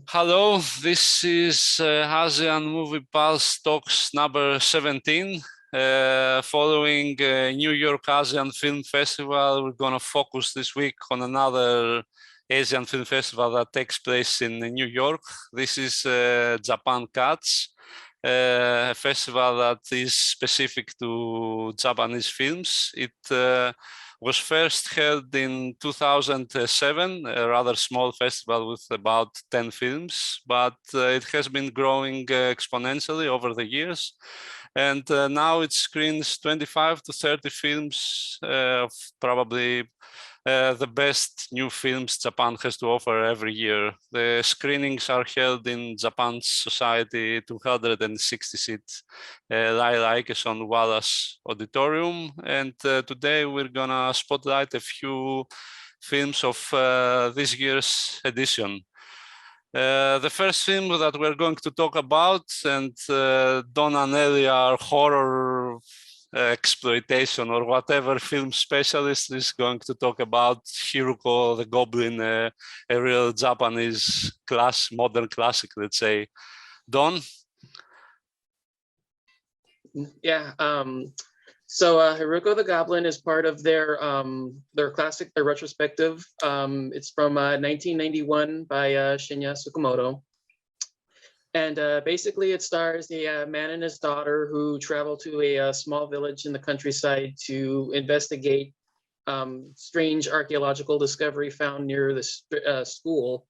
Hello, this is ASEAN Movie Pulse Talks number 17. Following New York ASEAN Film Festival, we're going to focus this week on another Asian Film Festival that takes place in New York. This is Japan Cuts, a festival that is specific to Japanese films. It was first held in 2007, a rather small festival with about 10 films, but it has been growing exponentially over the years. And now it screens 25 to 30 films of probably the best new films Japan has to offer every year. The screenings are held in Japan's Society 260-seat Laila Ikeson Wallace Auditorium. And today we're gonna spotlight a few films of this year's edition. The first film that we're going to talk about, and Don Anelli, our horror exploitation or whatever film specialist, is going to talk about Hiruko the Goblin, a real Japanese modern classic, let's say. Don? Yeah, so Hiruko the Goblin is part of their classic, their retrospective. It's from 1991 by Shinya Tsukamoto. And basically it stars a man and his daughter who travel to a small village in the countryside to investigate strange archaeological discovery found near the school,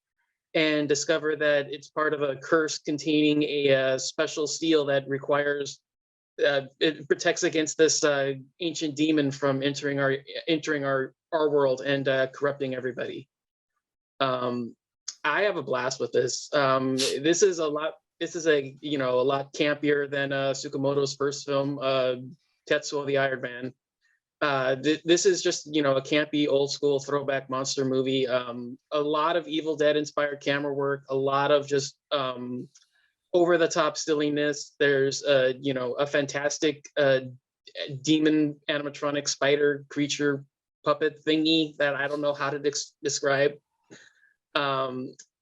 and discover that it's part of a curse containing a special seal that requires it protects against this ancient demon from entering our world and corrupting everybody. I have a blast with this. This is a lot campier than Tsukamoto's first film, Tetsuo the Iron Man. This is just, a campy old school throwback monster movie. A lot of Evil Dead inspired camera work, a lot of just over the top silliness. There's a fantastic demon animatronic spider creature puppet thingy that I don't know how to describe.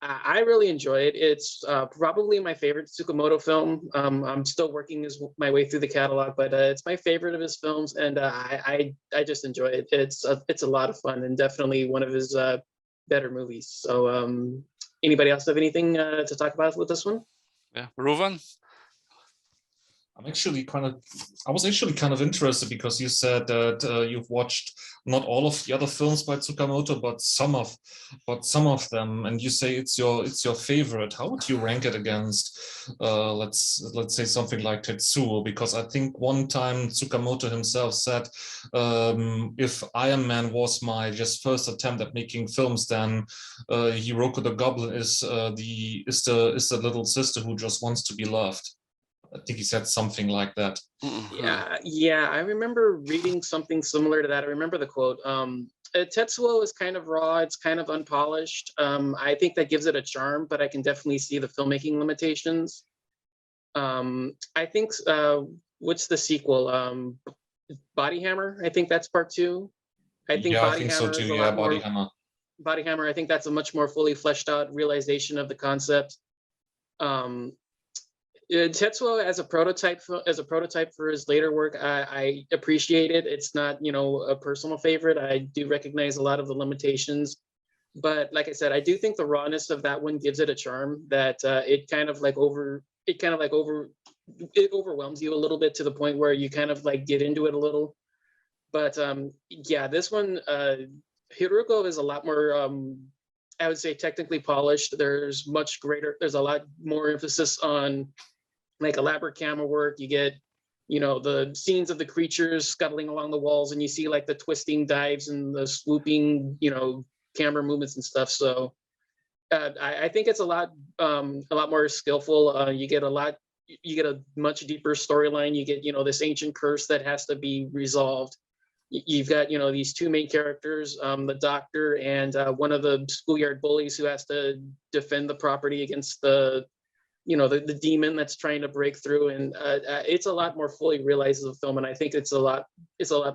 I really enjoy it. It's probably my favorite Tsukamoto film. I'm still working my way through the catalog, but it's my favorite of his films, and I just enjoy it. It's a lot of fun and definitely one of his better movies. So anybody else have anything to talk about with this one? Yeah, Rouven? I was actually kind of interested because you said that you've watched not all of the other films by Tsukamoto, but some of them, and you say it's your favorite. How would you rank it against, let's say something like Tetsuo? Because I think one time Tsukamoto himself said, if Iron Man was my just first attempt at making films, then Hiruko the Goblin is the little sister who just wants to be loved. I think he said something like that. Yeah, I remember reading something similar to that. I remember the quote. Tetsuo is kind of raw, it's kind of unpolished. I think that gives it a charm, but I can definitely see the filmmaking limitations. I think, what's the sequel? Body Hammer, I think that's part 2. I think so too, yeah, Body Hammer. Body Hammer, I think that's a much more fully fleshed out realization of the concept. Tetsuo as a prototype for his later work, I appreciate it. It's not, a personal favorite. I do recognize a lot of the limitations, but like I said, I do think the rawness of that one gives it a charm that it overwhelms you a little bit to the point where you kind of like get into it a little. But yeah, this one, Hiruko is a lot more, I would say, technically polished. There's a lot more emphasis on like elaborate camera work. You get, the scenes of the creatures scuttling along the walls, and you see like the twisting dives and the swooping, camera movements and stuff. So I think it's a lot more skillful. You get a much deeper storyline. You get, this ancient curse that has to be resolved. You've got, these two main characters, the doctor and one of the schoolyard bullies who has to defend the property against the demon that's trying to break through. And it's a lot more fully realized as a film, and I think it's a lot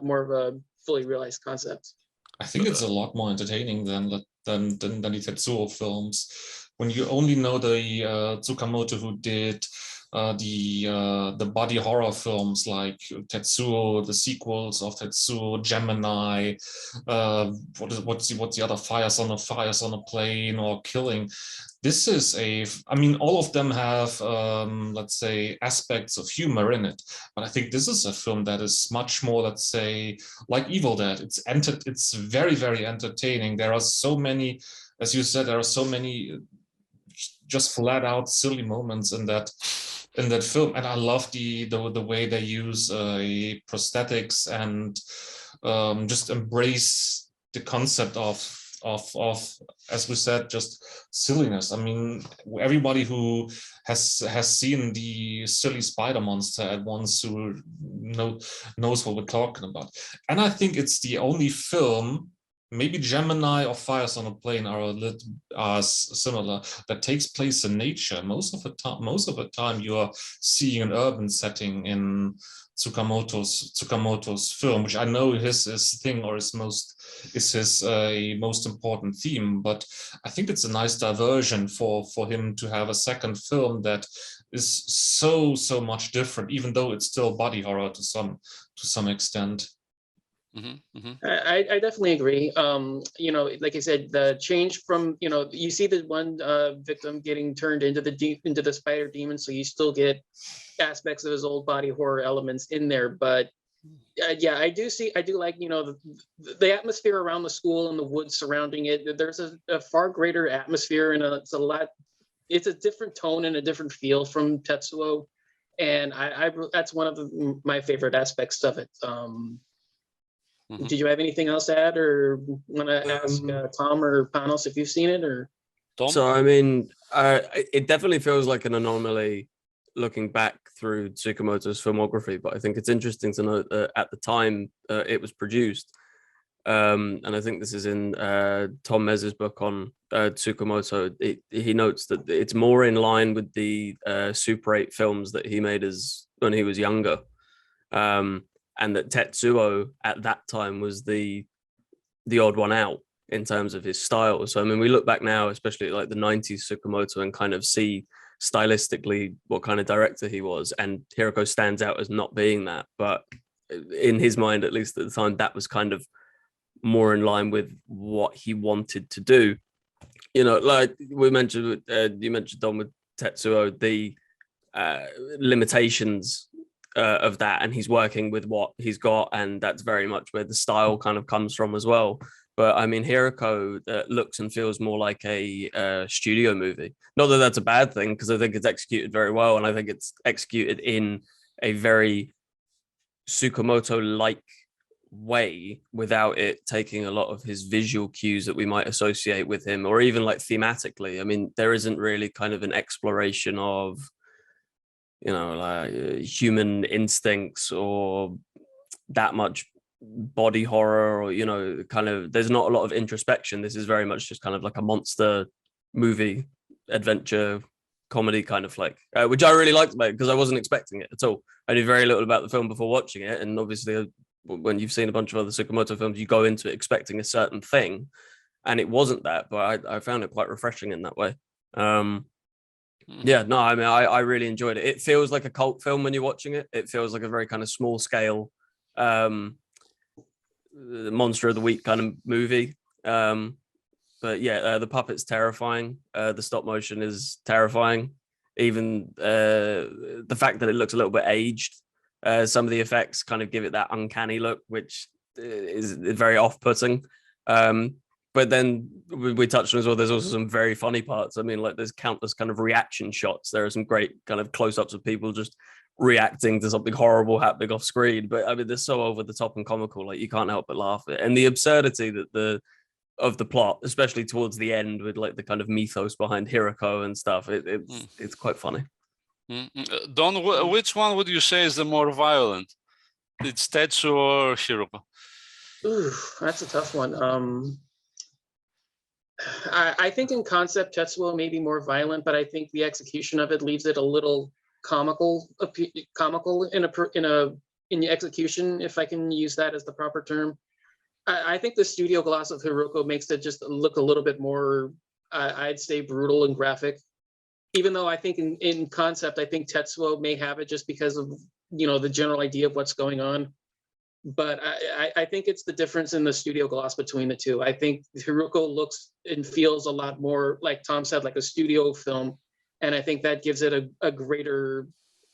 more of a fully realized concept. I think it's a lot more entertaining than the Tetsuo films. when you only know the Tsukamoto who did the body horror films like Tetsuo, the sequels of Tetsuo, Gemini, what's the other, Fires on a Plane, or Killing. This is I mean, all of them have, let's say, aspects of humor in it, but I think this is a film that is much more, let's say, like Evil Dead. It's very, very entertaining. There are so many, as you said, there are so many just flat out silly moments in that film, and I love the way they use prosthetics and just embrace the concept of as we said, just silliness. I mean, everybody who has seen the silly spider monster at once who knows what we're talking about. And I think it's the only film, maybe Gemini or Fires on a Plane are similar, that takes place in nature. Most of the time you are seeing an urban setting in Tsukamoto's film, which I know is his thing, or is his most important theme. But I think it's a nice diversion for him to have a second film that is so much different, even though it's still body horror to some extent. I definitely agree. You know, like I said, the change from, you know, you see the one victim getting turned into the spider demon, so you still get aspects of his old body horror elements in there. But yeah, I do like, you know, the atmosphere around the school and the woods surrounding it. There's a far greater atmosphere, and it's a different tone and a different feel from Tetsuo, and that's one of my favorite aspects of it. Did you have anything else to add, or want to ask Tom or Panos if you've seen it? Or Tom? So I mean, it definitely feels like an anomaly looking back through Tsukamoto's filmography, but I think it's interesting to note that at the time it was produced, and I think this is in Tom Mez's book on Tsukamoto. He notes that it's more in line with the Super 8 films that he made when he was younger. And that Tetsuo at that time was the odd one out in terms of his style. So I mean, we look back now, especially like the 90s Tsukamoto, and kind of see stylistically what kind of director he was. And Hiruko stands out as not being that. But in his mind, at least at the time, that was kind of more in line with what he wanted to do. You know, like we mentioned, you mentioned, Don, with Tetsuo, the limitations of that, and he's working with what he's got, and that's very much where the style kind of comes from as well. But I mean, Hiruko looks and feels more like a studio movie. Not that that's a bad thing, because I think it's executed very well, and I think it's executed in a very Tsukamoto-like way without it taking a lot of his visual cues that we might associate with him, or even like thematically. I mean, there isn't really kind of an exploration of, you know, like human instincts or that much body horror, or, you know, kind of, there's not a lot of introspection. This is very much just kind of like a monster movie, adventure, comedy kind of flick, which I really liked about it, because I wasn't expecting it at all. I knew very little about the film before watching it, and obviously when you've seen a bunch of other Tsukamoto films, you go into it expecting a certain thing, and it wasn't that, but I found it quite refreshing in that way. Yeah, no, I mean, I really enjoyed it. It feels like a cult film when you're watching it. It feels like a very kind of small scale monster of the week kind of movie. But yeah, the puppet's terrifying. The stop motion is terrifying. Even the fact that it looks a little bit aged. Some of the effects kind of give it that uncanny look, which is very off-putting. But then we touched on as well, there's also some very funny parts. I mean, like, there's countless kind of reaction shots. There are some great kind of close-ups of people just reacting to something horrible happening off screen. But I mean, they're so over the top and comical, like you can't help but laugh at it. And the absurdity that of the plot, especially towards the end, with like the kind of mythos behind Hiruko and stuff, it's quite funny. Don, which one would you say is the more violent? It's Tetsuo or Hiruko? Ooh, that's a tough one. I think in concept, Tetsuo may be more violent, but I think the execution of it leaves it a little comical in the execution, if I can use that as the proper term. I think the studio gloss of Hiruko makes it just look a little bit more I'd say brutal and graphic. Even though I think in concept, I think Tetsuo may have it just because of, the general idea of what's going on. But I think it's the difference in the studio gloss between the two. I think Hiruko looks and feels a lot more, like Tom said, like a studio film. And I think that gives it a greater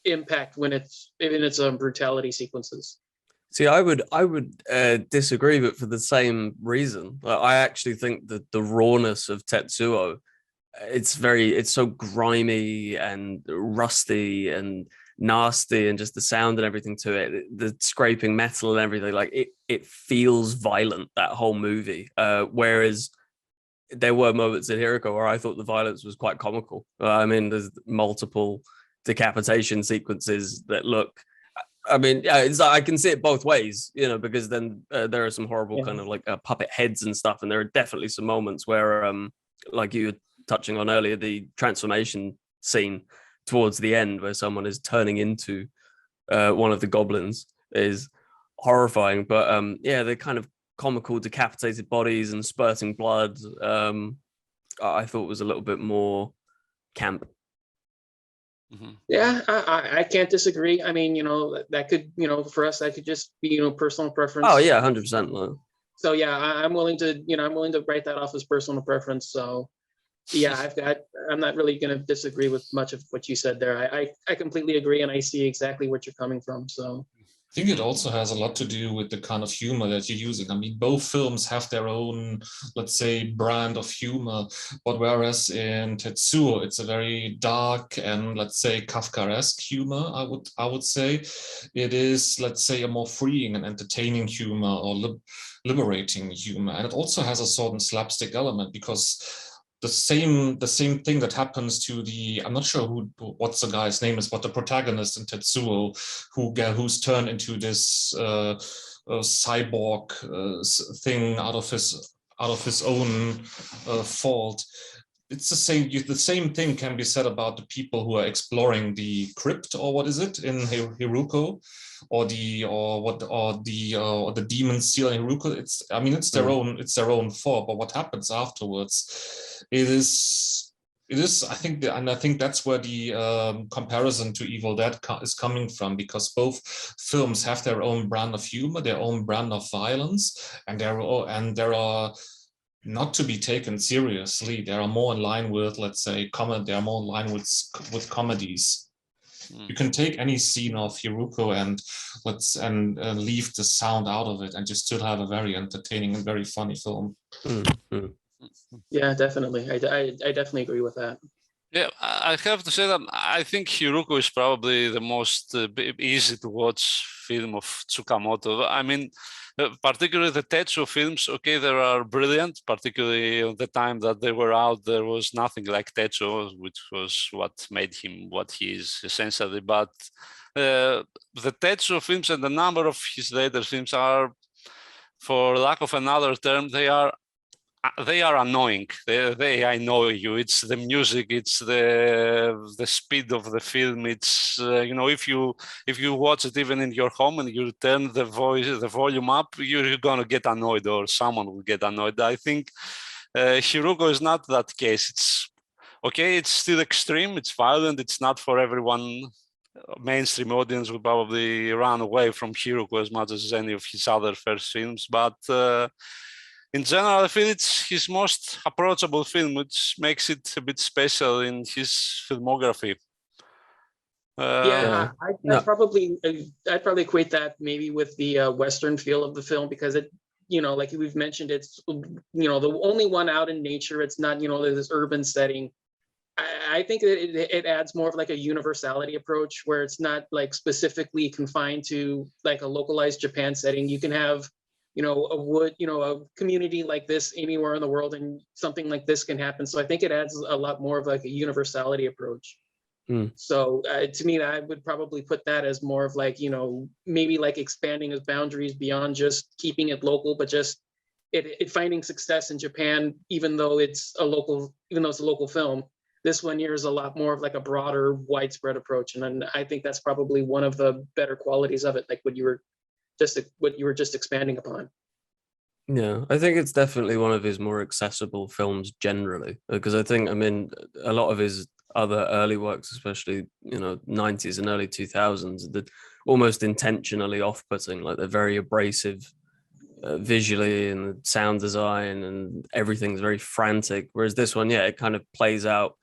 impact when it's in its brutality sequences. See, I would disagree, but for the same reason. I actually think that the rawness of Tetsuo, it's so grimy and rusty and nasty, and just the sound and everything to it, the scraping metal and everything, like it feels violent, that whole movie. Whereas there were moments in Hiruko where I thought the violence was quite comical. I mean, there's multiple decapitation sequences that look, I mean, yeah, I can see it both ways, because then there are some horrible kind of like puppet heads and stuff, and there are definitely some moments where, like you were touching on earlier, the transformation scene towards the end where someone is turning into one of the goblins is horrifying. But the kind of comical decapitated bodies and spurting blood, I thought was a little bit more camp. Mm-hmm. Yeah, I can't disagree. I mean, that could, for us, that could just be, personal preference. Oh yeah, 100%. So yeah, I'm willing to write that off as personal preference. So yeah, I'm not really going to disagree with much of what you said there. I completely agree, and I see exactly what you're coming from. So I think it also has a lot to do with the kind of humor that you're using. I mean, both films have their own, let's say, brand of humor, but whereas in Tetsuo, it's a very dark and, let's say, Kafkaesque humor, I would say. It is, let's say, a more freeing and entertaining humor, or liberating humor. And it also has a certain slapstick element, because the same thing that happens to I'm not sure what's the guy's name is, but the protagonist in Tetsuo, who's turned into this cyborg thing out of his own fault. It's the same thing can be said about the people who are exploring the crypt, or what is it in Hiruko, or the demons stealing Hiruko. It's their own fault, but what happens afterwards, it is I think that's where the comparison to Evil Dead is coming from, because both films have their own brand of humor, their own brand of violence, and there are not to be taken seriously. They are more in line with, let's say, comedy. They are more in line with comedies. You can take any scene of Hiruko and leave the sound out of it, and you still have a very entertaining and very funny film. Mm-hmm. Yeah, definitely. I definitely agree with that. Yeah, I have to say that I think Hiruko is probably the most easy to watch film of Tsukamoto. I mean, particularly the Tetsuo films, okay, they are brilliant, particularly at the time that they were out, there was nothing like Tetsuo, which was what made him what he is essentially. But the Tetsuo films and the number of his later films are, for lack of another term, they are annoying. They annoy you. It's the music. It's the speed of the film. It's if you watch it even in your home and you turn the volume up, you're gonna get annoyed, or someone will get annoyed. I think Hiruko is not that case. It's okay. It's still extreme. It's violent. It's not for everyone. Mainstream audience will probably run away from Hiruko as much as any of his other first films, but. In general, I feel it's his most approachable film, which makes it a bit special in his filmography. I'd probably equate that maybe with the Western feel of the film, because it, like we've mentioned, it's, the only one out in nature. It's not, this urban setting. I think that it adds more of like a universality approach, where it's not like specifically confined to like a localized Japan setting. You can have a community like this anywhere in the world, and something like this can happen. So I think it adds a lot more of like a universality approach. So to me, I would probably put that as more of like, maybe like expanding his boundaries beyond just keeping it local, but just it finding success in Japan, even though it's a local film. This one here is a lot more of like a broader, widespread approach. And I think that's probably one of the better qualities of it, like what you were just expanding upon. Yeah, I think it's definitely one of his more accessible films generally, because I think, I mean, a lot of his other early works, especially, 90s and early 2000s, that almost intentionally off-putting, like they're very abrasive visually, and the sound design and everything's very frantic. Whereas this one, yeah, it kind of plays out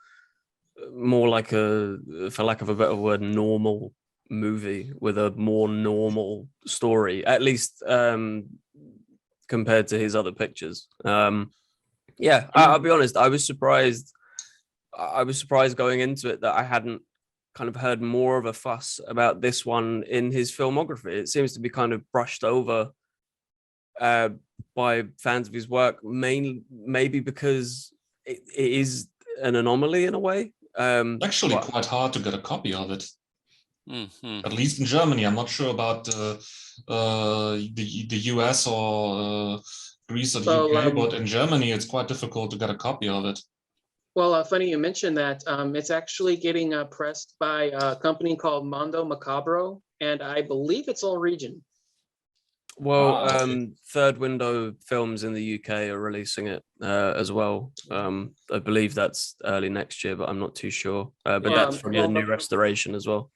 more like a, for lack of a better word, normal movie with a more normal story, at least compared to his other pictures. Yeah, I'll be honest. I was surprised. I was surprised going into it that I hadn't kind of heard more of a fuss about this one in his filmography. It seems to be kind of brushed over by fans of his work, maybe because it is an anomaly in a way. Actually, quite hard to get a copy of it. Mhm. At least in Germany. I'm not sure about the US or Greece or the UK, but in Germany, it's quite difficult to get a copy of it. Well, funny you mentioned that. It's actually getting pressed by a company called Mondo Macabro, and I believe it's all region. Well, okay. Third Window Films in the UK are releasing it as well. I believe that's early next year, but I'm not too sure. But that's from the new restoration as well.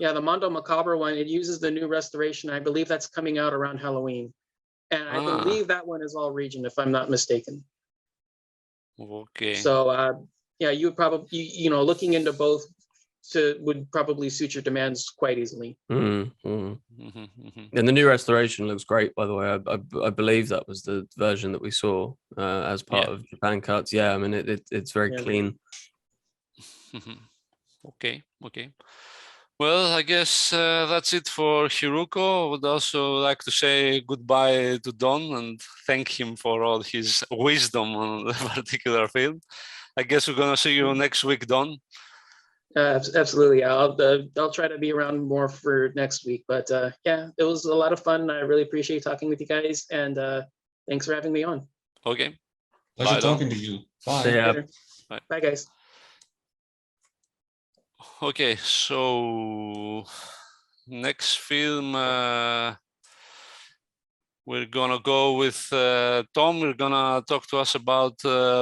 Yeah, the Mondo Macabro one, it uses the new restoration. I believe that's coming out around Halloween. And I believe that one is all region, if I'm not mistaken. Okay. So, yeah, you would probably, looking into both would probably suit your demands quite easily. And the new restoration looks great, by the way. I believe that was the version that we saw as part of Japan Cuts. Yeah, I mean, it's very clean. Okay. Well, I guess that's it for Hiruko. I would also like to say goodbye to Don and thank him for all his wisdom on the particular film. I guess we're gonna see you next week, Don. Absolutely. I'll try to be around more for next week. But yeah, it was a lot of fun. I really appreciate talking with you guys, and thanks for having me on. Okay. Pleasure talking to you. Bye. Yeah. Bye, guys. Okay, so next film we're gonna go with Tom. We're gonna talk to us about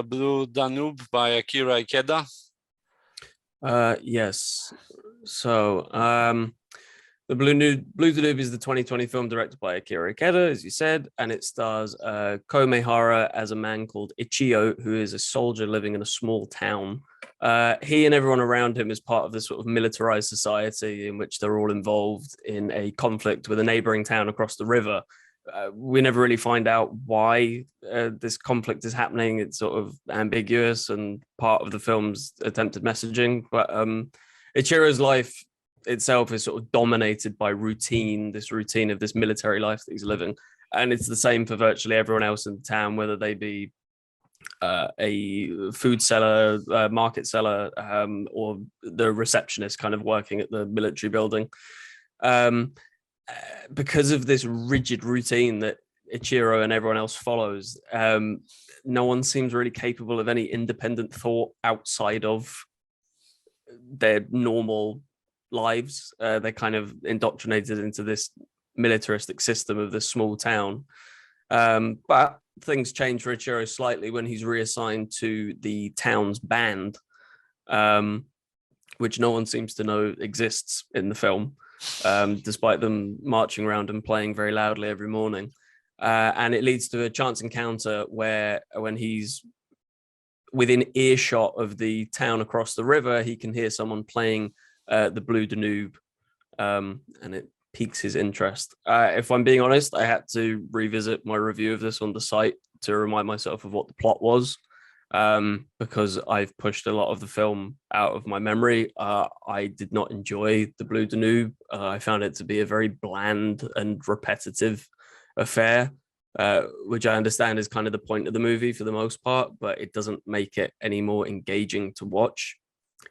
Blue Danube by Akira Ikeda. Yes. So the Blue Danube is the 2020 film directed by Akira Ikeda, as you said, and it stars Komehara as a man called Ichio, who is a soldier living in a small town. He and everyone around him is part of this sort of militarized society in which they're all involved in a conflict with a neighboring town across the river. We never really find out why this conflict is happening. It's sort of ambiguous and part of the film's attempted messaging. But Ichiro's life itself is sort of dominated by routine, this routine of this military life that he's living. And it's the same for virtually everyone else in the town, whether they be a food seller, market seller, or the receptionist kind of working at the military building. Because of this rigid routine that Ichiro and everyone else follows, no one seems really capable of any independent thought outside of their normal lives. They're kind of indoctrinated into this militaristic system of this small town. But things change for Ichiro slightly when he's reassigned to the town's band, which no one seems to know exists in the film, despite them marching around and playing very loudly every morning. And it leads to a chance encounter where, when he's within earshot of the town across the river, he can hear someone playing the Blue Danube, and it piques his interest. If I'm being honest, I had to revisit my review of this on the site to remind myself of what the plot was, because I've pushed a lot of the film out of my memory. I did not enjoy the Blue Danube. I found it to be a very bland and repetitive affair, which I understand is kind of the point of the movie for the most part, but it doesn't make it any more engaging to watch.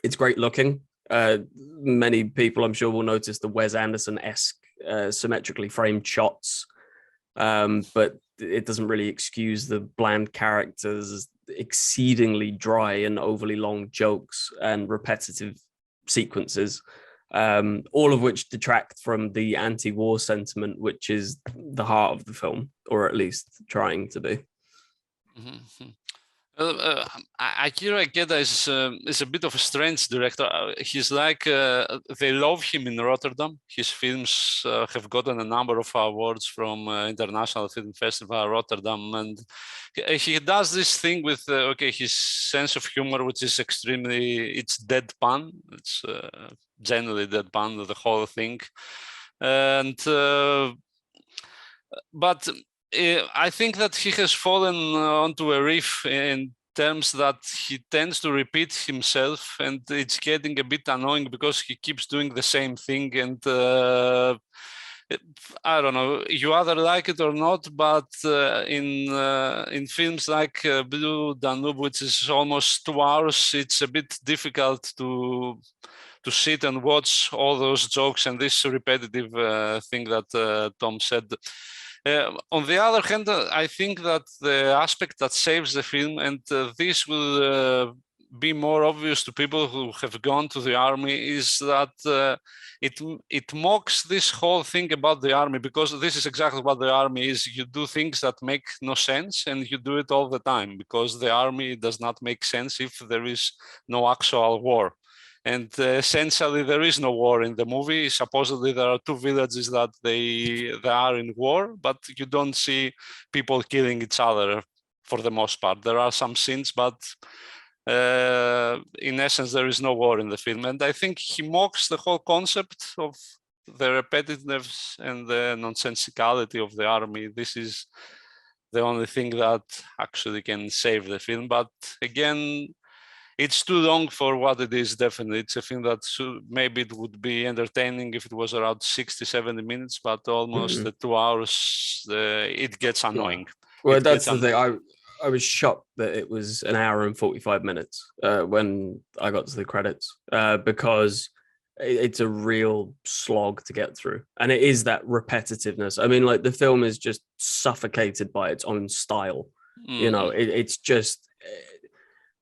It's great looking. Many people, I'm sure, will notice the Wes Anderson-esque symmetrically framed shots, but it doesn't really excuse the bland characters, exceedingly dry and overly long jokes and repetitive sequences. all of which detract from the anti-war sentiment, which is the heart of the film, or at least trying to be. Mhm. Akira Ikeda is a bit of a strange director. He's like they love him in Rotterdam. His films have gotten a number of awards from International Film Festival Rotterdam, and he does this thing with his sense of humor, which is it's deadpan. It's generally deadpan, the whole thing, and but. I think that he has fallen onto a reef in terms that he tends to repeat himself, and it's getting a bit annoying because he keeps doing the same thing. And I don't know, you either like it or not, but in films like Blue Danube, which is almost 2 hours, it's a bit difficult to sit and watch all those jokes and this repetitive thing that Tom said. On the other hand, I think that the aspect that saves the film, and this will be more obvious to people who have gone to the army, is that it mocks this whole thing about the army, because this is exactly what the army is. You do things that make no sense, and you do it all the time, because the army does not make sense if there is no actual war. And essentially, there is no war in the movie. Supposedly, there are 2 villages that they are in war, but you don't see people killing each other for the most part. There are some scenes, but in essence, there is no war in the film. And I think he mocks the whole concept of the repetitiveness and the nonsensicality of the army. This is the only thing that actually can save the film. But again, it's too long for what it is, definitely. It's a film that maybe it would be entertaining if it was around 60, 70 minutes, but almost the 2 hours, it gets annoying. Well, that's the thing. I was shocked that it was an hour and 45 minutes when I got to the credits, because it's a real slog to get through. And it is that repetitiveness. I mean, like, the film is just suffocated by its own style. You know, it's just...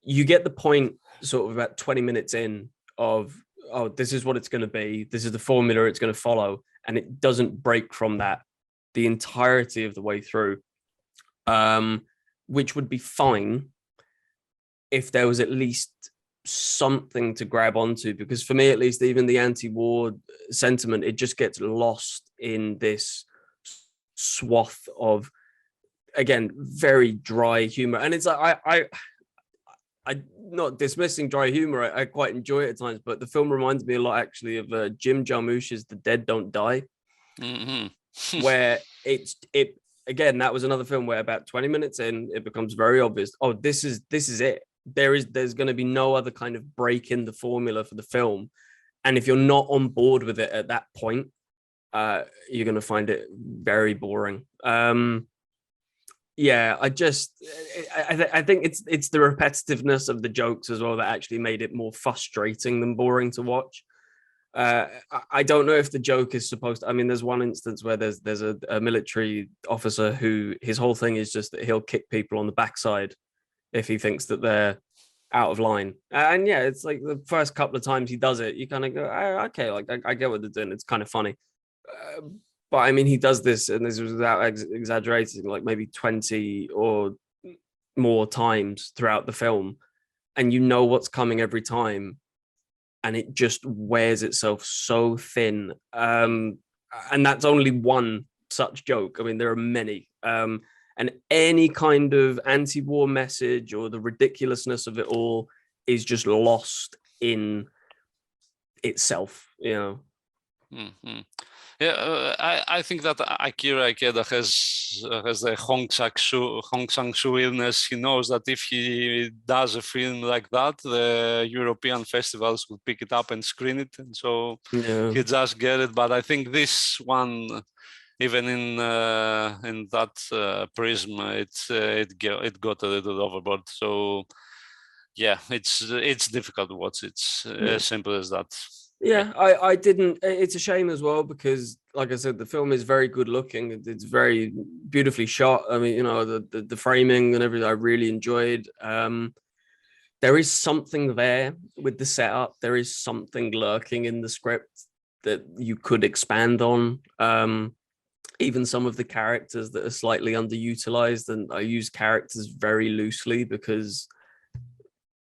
You get the point sort of about 20 minutes in of, oh, this is what it's going to be. This is the formula it's going to follow. And it doesn't break from that the entirety of the way through, which would be fine if there was at least something to grab onto. Because for me, at least, even the anti-war sentiment, it just gets lost in this swath of, again, very dry humor. And it's like, I'm not dismissing dry humor. I quite enjoy it at times, but the film reminds me a lot, actually, of Jim Jarmusch's "The Dead Don't Die," where it again. That was another film where about 20 minutes in, it becomes very obvious. Oh, this is it. There's going to be no other kind of break in the formula for the film, and if you're not on board with it at that point, you're going to find it very boring. Yeah, I think it's the repetitiveness of the jokes as well that actually made it more frustrating than boring to watch. I don't know if the joke is supposed to, I mean, there's one instance where there's a military officer who his whole thing is just that he'll kick people on the backside if he thinks that they're out of line. And yeah, it's like the first couple of times he does it, you kind of go, oh, okay, like I get what they're doing. It's kind of funny. But I mean, he does this, and this was without exaggerating, like maybe 20 or more times throughout the film. And you know what's coming every time. And it just wears itself so thin. And that's only one such joke. I mean, there are many. And any kind of anti-war message or the ridiculousness of it all is just lost in itself, you know. Mm-hmm. Yeah, I think that Akira Ikeda has the Hong Sang-soo illness. He knows that if he does a film like that, the European festivals will pick it up and screen it, and so he just get it. But I think this one, even in that prism, it got a little overboard. So yeah, it's difficult to watch. It's as simple as that. Yeah, I didn't. It's a shame as well because, like I said, the film is very good looking. It's very beautifully shot. I mean, you know, the framing and everything I really enjoyed. there is something there with the setup. There is something lurking in the script that you could expand on. Even some of the characters that are slightly underutilized, and I use characters very loosely because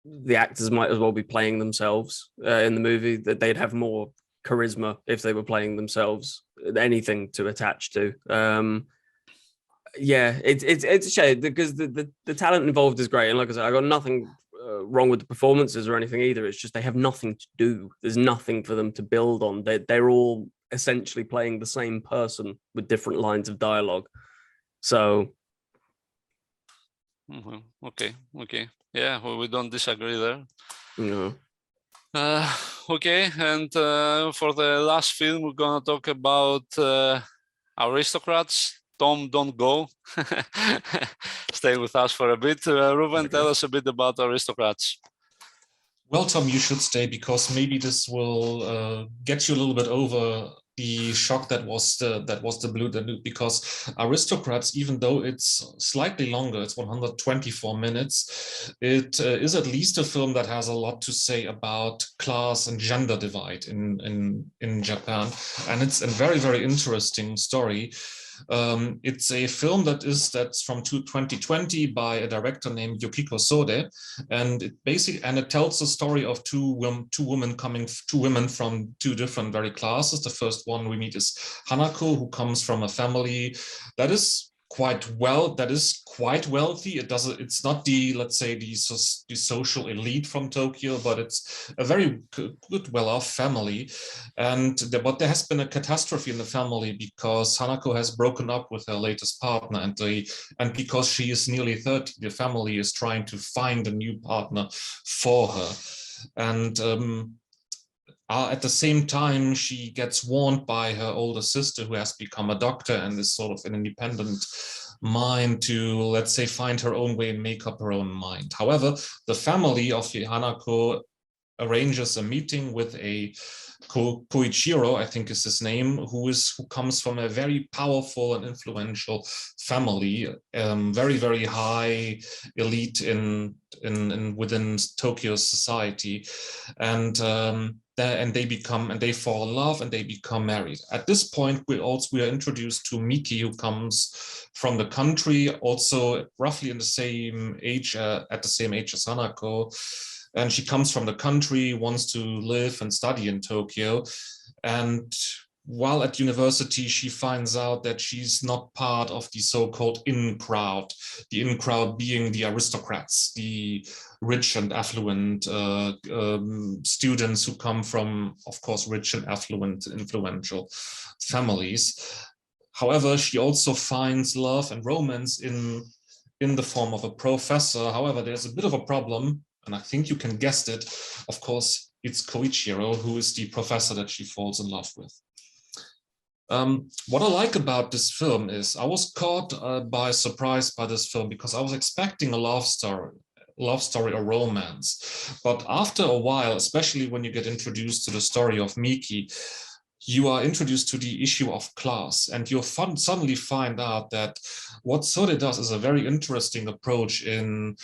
the actors might as well be playing themselves in the movie, that they'd have more charisma if they were playing themselves, anything to attach to. Yeah, it's a shame because the talent involved is great. And like I said, I got nothing wrong with the performances or anything either. It's just they have nothing to do. There's nothing for them to build on. They're all essentially playing the same person with different lines of dialogue. So okay, yeah, well, we don't disagree there. No. Okay, and for the last film, we're gonna talk about Aristocrats. Tom, don't go. Stay with us for a bit. Rouven, tell us a bit about Aristocrats. Well, Tom, you should stay because maybe this will get you a little bit over the shock that was the Blue Danube, because Aristocrats, even though it's slightly longer, it's 124 minutes, it is at least a film that has a lot to say about class and gender divide in Japan, and it's a very, very interesting story. It's a film that's from 2020 by a director named Yukiko Sode, and it tells the story of two women from two different very classes. The first one we meet is Hanako, who comes from a family that is quite wealthy. It's not the, let's say, the social elite from Tokyo, but it's a very good, well-off family. But there has been a catastrophe in the family because Hanako has broken up with her latest partner, and because she is nearly 30, the family is trying to find a new partner for her. And at the same time, she gets warned by her older sister, who has become a doctor and is sort of an independent mind, to, let's say, find her own way and make up her own mind. However, the family of Hanako arranges a meeting with a Koichiro, I think is his name, who comes from a very powerful and influential family, very, very high elite within Tokyo's society, and they fall in love and they become married. At this point, we are introduced to Miki, who comes from the country, also roughly at the same age as Hanako. And she comes from the country, wants to live and study in Tokyo. And while at university, she finds out that she's not part of the so-called in crowd, the in crowd being the aristocrats, the rich and affluent students who come from, of course, rich and affluent, influential families. However, she also finds love and romance in the form of a professor. However, there's a bit of a problem, and I think you can guess it. Of course, it's Koichiro, who is the professor that she falls in love with. What I like about this film is I was caught by surprise by this film because I was expecting a love story or romance. But after a while, especially when you get introduced to the story of Miki, you are introduced to the issue of class, and you suddenly find out that what Sode does is a very interesting approach in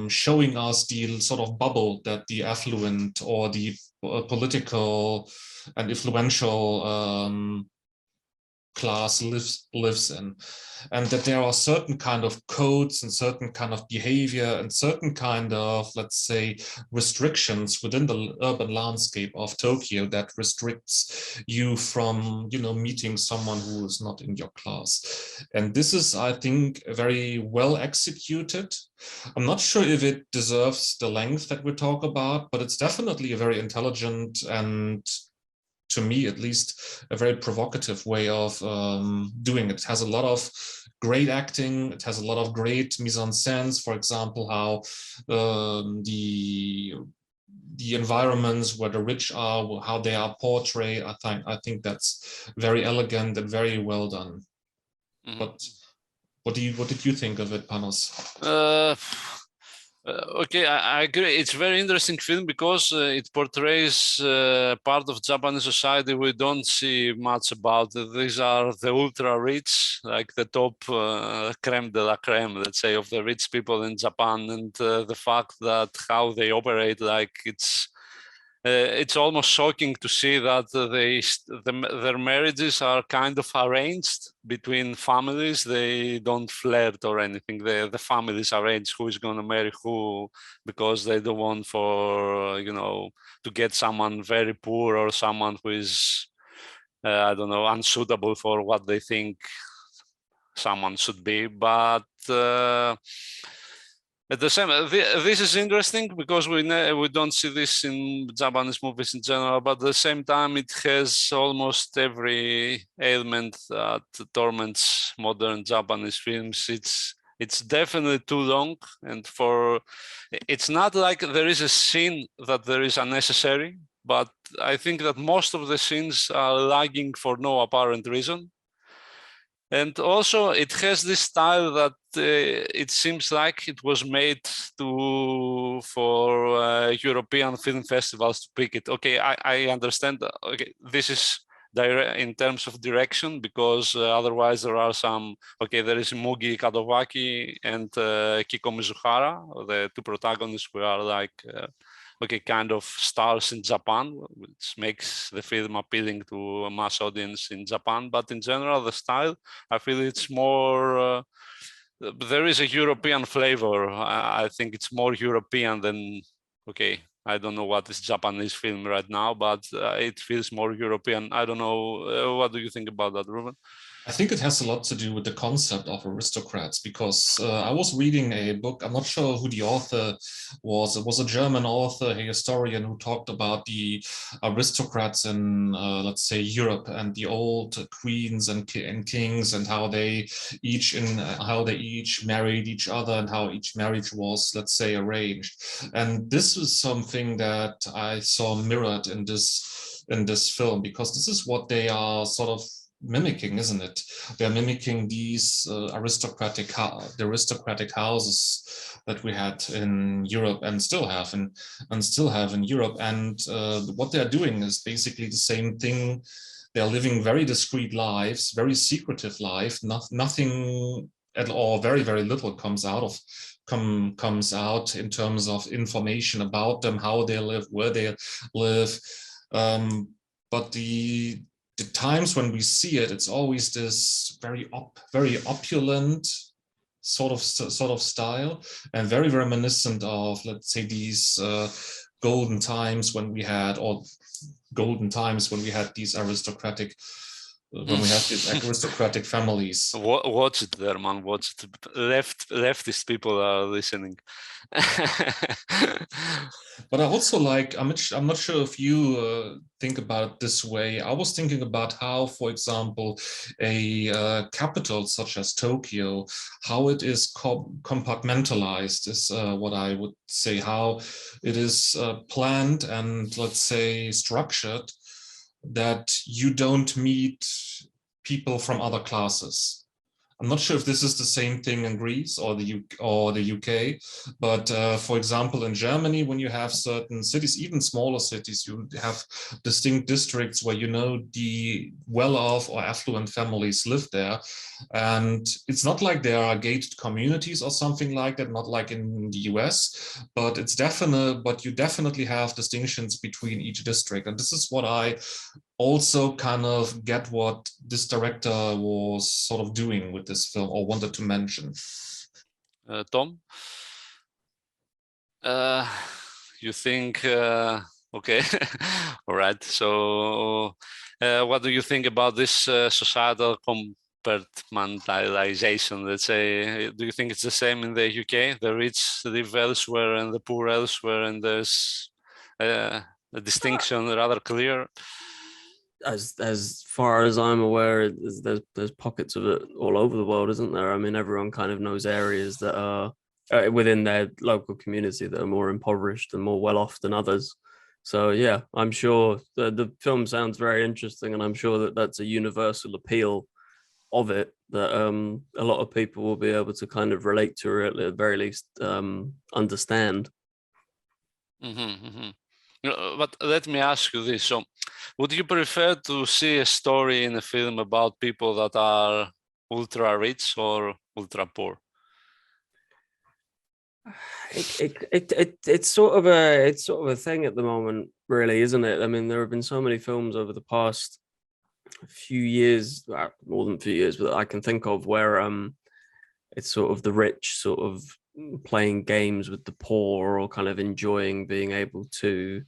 showing us the sort of bubble that the affluent or the political and influential class lives in, and that there are certain kind of codes and certain kind of behavior and certain kind of, let's say, restrictions within the urban landscape of Tokyo that restricts you from, meeting someone who is not in your class. And this is, I think, very well executed. I'm not sure if it deserves the length that we talk about, but it's definitely a very intelligent and, to me at least, a very provocative way of doing it. It has a lot of great acting. It has a lot of great mise-en-scène. For example, how the environments where the rich are, how they are portrayed. I think that's very elegant and very well done. But what did you think of it, Panos? Okay, I agree. It's a very interesting film because it portrays part of Japanese society we don't see much about. These are the ultra rich, like the top creme de la creme, let's say, of the rich people in Japan, and the fact that how they operate, like it's almost shocking to see that their marriages are kind of arranged between families. They don't flirt or anything. The families arrange who is going to marry who, because they don't want for, to get someone very poor or someone who is, I don't know, unsuitable for what they think someone should be. But at the same, this is interesting because we don't see this in Japanese movies in general, but at the same time, it has almost every ailment that torments modern Japanese films. It's definitely too long, and it's not like there is a scene that there is unnecessary, but I think that most of the scenes are lagging for no apparent reason. And also it has this style that it seems like it was made for European film festivals to pick it. Okay, I understand. Okay, this is in terms of direction, because otherwise there are some, there is Mugi Kadowaki and Kiko Mizuhara, the two protagonists who are like, kind of stars in Japan, which makes the film appealing to a mass audience in Japan. But in general, the style, I feel it's more, there is a European flavor. I think it's more European than, I don't know what is Japanese film right now, but it feels more European. I don't know. What do you think about that, Rouven? I think it has a lot to do with the concept of Aristocrats, because I was reading a book. I'm not sure who the author was. It was a German author, a historian, who talked about the aristocrats in, let's say, Europe, and the old queens and kings, and how they each married each other, and how each marriage was, let's say, arranged. And this was something that I saw mirrored in this film, because this is what they are sort of mimicking, isn't it? They're mimicking these aristocratic houses that we had in Europe and still have in Europe. And what they're doing is basically the same thing. They're living very discreet lives, very secretive life. Nothing at all, very, very little comes out in terms of information about them, how they live, where they live. But the times when we see it, it's always this very opulent sort of style, and very reminiscent of, let's say, these golden times when we had these aristocratic families. Watch it there, man. Watch it. Leftist people are listening. But I also I'm not sure if you think about it this way. I was thinking about how, for example, a capital such as Tokyo, how it is compartmentalized is what I would say, how it is planned and, let's say, structured, that you don't meet people from other classes. I'm not sure if this is the same thing in Greece or the UK, but for example, in Germany, when you have certain cities, even smaller cities, you have distinct districts where the well-off or affluent families live there. And it's not like there are gated communities or something like that, not like in the US, but but you definitely have distinctions between each district. And this is what I also kind of get what this director was sort of doing with this film, or wanted to mention. Tom, you think, okay, all right. So what do you think about this societal compartmentalization, let's say? Do you think it's the same in the UK? The rich live elsewhere and the poor elsewhere, and there's a distinction rather clear? As far as I'm aware, there's pockets of it all over the world, isn't there? I mean, everyone kind of knows areas that are within their local community that are more impoverished and more well off than others. So yeah, I'm sure the film sounds very interesting, and I'm sure that that's a universal appeal of it that a lot of people will be able to kind of relate to, or at the very least understand. But let me ask you this. So, would you prefer to see a story in a film about people that are ultra rich or ultra poor? It's sort of a thing at the moment, really, isn't it? I mean, there have been so many films over the past few years, more than a few years, but I can think of where it's sort of the rich sort of playing games with the poor, or kind of enjoying being able to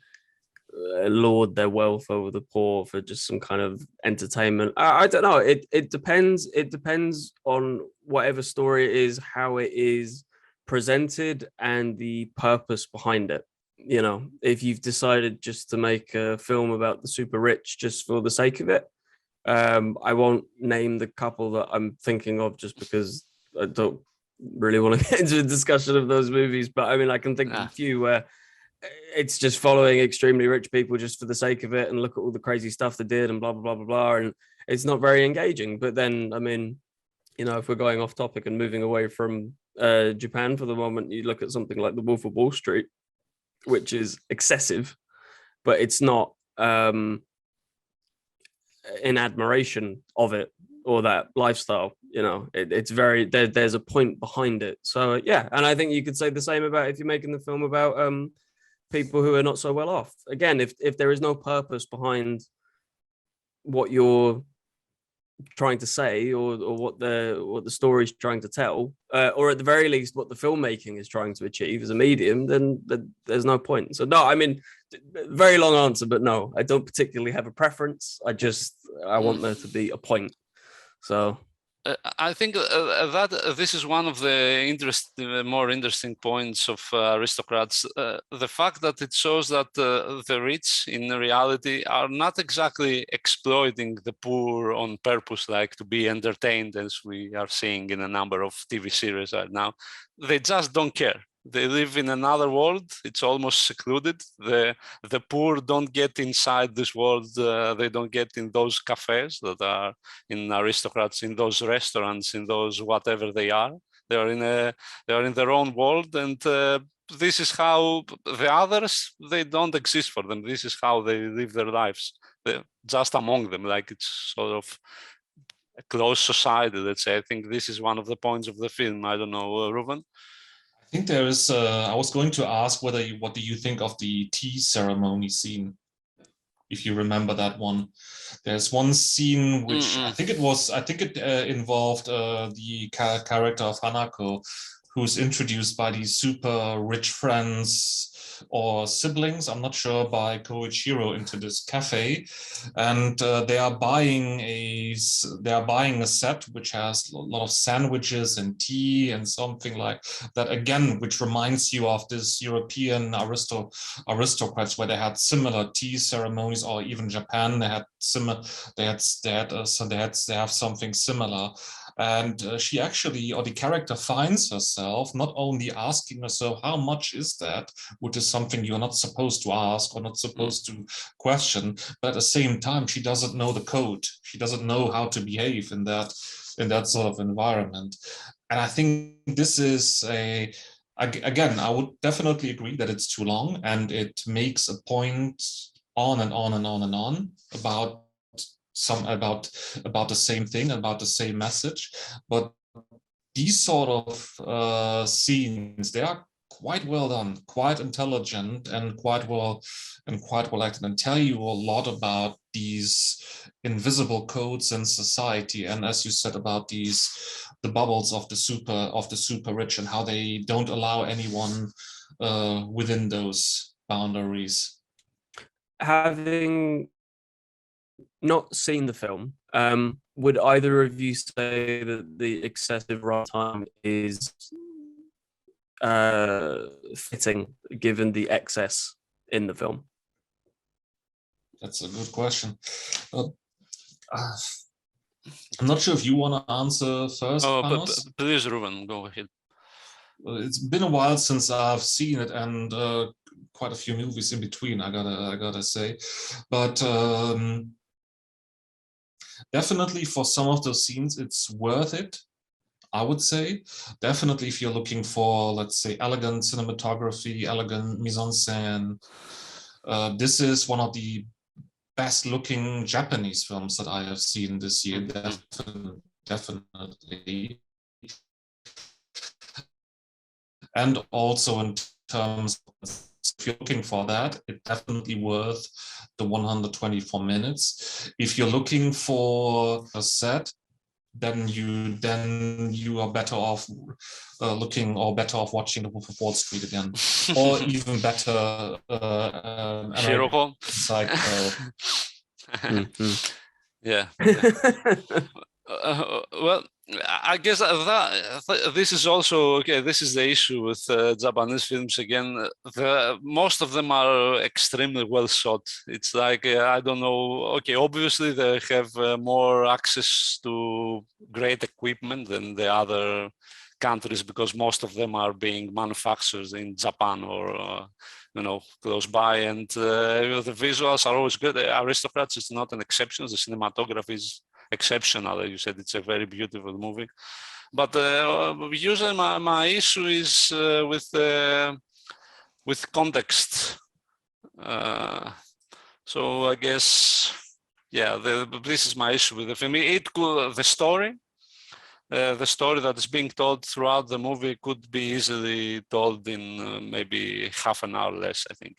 lord their wealth over the poor for just some kind of entertainment. I don't know. It depends. It depends on whatever story it is, how it is presented, and the purpose behind it. You know, if you've decided just to make a film about the super rich just for the sake of it, I won't name the couple that I'm thinking of just because I don't really want to get into a discussion of those movies. But I mean, I can think of a few where it's just following extremely rich people just for the sake of it, and look at all the crazy stuff they did and blah, blah, blah, blah, blah. And it's not very engaging. But then, I mean, you know, if we're going off topic and moving away from Japan for the moment, you look at something like The Wolf of Wall Street, which is excessive, but it's not in admiration of it or that lifestyle. You know, it's very, there's a point behind it. So yeah, and I think you could say the same about if you're making the film about people who are not so well off. Again, if there is no purpose behind what you're trying to say, or what the story's trying to tell, or at the very least what the filmmaking is trying to achieve as a medium, then there's no point. So no, I mean, very long answer, but no, I don't particularly have a preference. I want there to be a point. So I think that this is one of the more interesting points of Aristocrats. The fact that it shows that the rich in reality are not exactly exploiting the poor on purpose, like to be entertained, as we are seeing in a number of TV series right now. They just don't care. They live in another world. It's almost secluded. The poor don't get inside this world. They don't get in those cafes that are in Aristocrats, in those restaurants, in those whatever they are. They are in their own world, and this is how the others, they don't exist for them. This is how they live their lives. They're just among them, like it's sort of a closed society, let's say. I think this is one of the points of the film. I don't know, Rouven? I think there is. I was going to ask what do you think of the tea ceremony scene? If you remember that one, there's one scene which I think it involved the character of Hanako, who's introduced by these super rich friends or siblings, I'm not sure, by Koichiro into this cafe, and they are buying a set which has a lot of sandwiches and tea and something like that, again, which reminds you of this European aristocrats where they had similar tea ceremonies, or even Japan, they have something similar. And she actually, or the character, finds herself not only asking herself, how much is that, which is something you're not supposed to ask or not supposed to question, but at the same time, she doesn't know the code. She doesn't know how to behave in that sort of environment. And I think this is again, I would definitely agree that it's too long, and it makes a point on and on and on and on about the same thing, about the same message. But these sort of scenes, they are quite well done, quite intelligent, and quite well acted, and tell you a lot about these invisible codes in society. And as you said about the bubbles of the super rich, and how they don't allow anyone within those boundaries. Having not seen the film, would either of you say that the excessive runtime is fitting given the excess in the film? That's a good question. I'm not sure if you want to answer first. But please, Rouven, go ahead. It's been a while since I've seen it, and quite a few movies in between, I gotta say. But Definitely for some of those scenes, it's worth it, I would say. Definitely if you're looking for, let's say, elegant cinematography, elegant mise-en-scène, this is one of the best looking Japanese films that I have seen this year, definitely. And also in terms of, if you're looking for that, it's definitely worth the 124 minutes. If you're looking for a set, then you are better off better off watching The Wolf of Wall Street again, or even better, Hiruko. Psycho. Yeah. Well, I guess this is also okay. This is the issue with Japanese films again. Most of them are extremely well shot. It's like I don't know. Okay, obviously they have more access to great equipment than the other countries because most of them are being manufactured in Japan or close by, and the visuals are always good. Aristocrats is not an exception. The cinematography is exceptional. You said it's a very beautiful movie, but usually my issue is with context. So I guess, yeah, this is my issue with the film. The story that is being told throughout the movie could be easily told in maybe half an hour less, I think.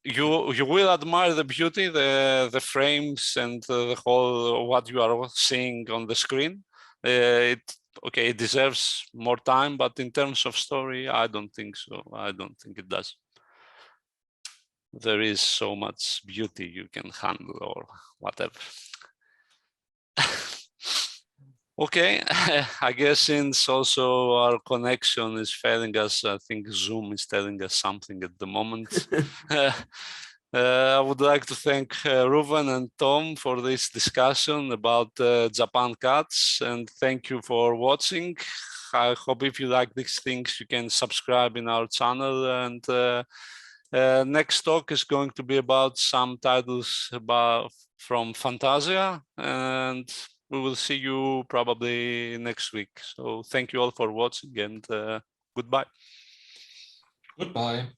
You will admire the beauty, the frames, and the whole what you are seeing on the screen. It deserves more time, but in terms of story, I don't think so. I don't think it does. There is so much beauty you can handle or whatever. Okay, I guess since also our connection is failing us, I think Zoom is telling us something at the moment. I would like to thank Rouven and Tom for this discussion about Japan Cats, and thank you for watching. I hope if you like these things, you can subscribe in our channel, and next talk is going to be about some titles from Fantasia, and we will see you probably next week. So thank you all for watching, and goodbye. Goodbye.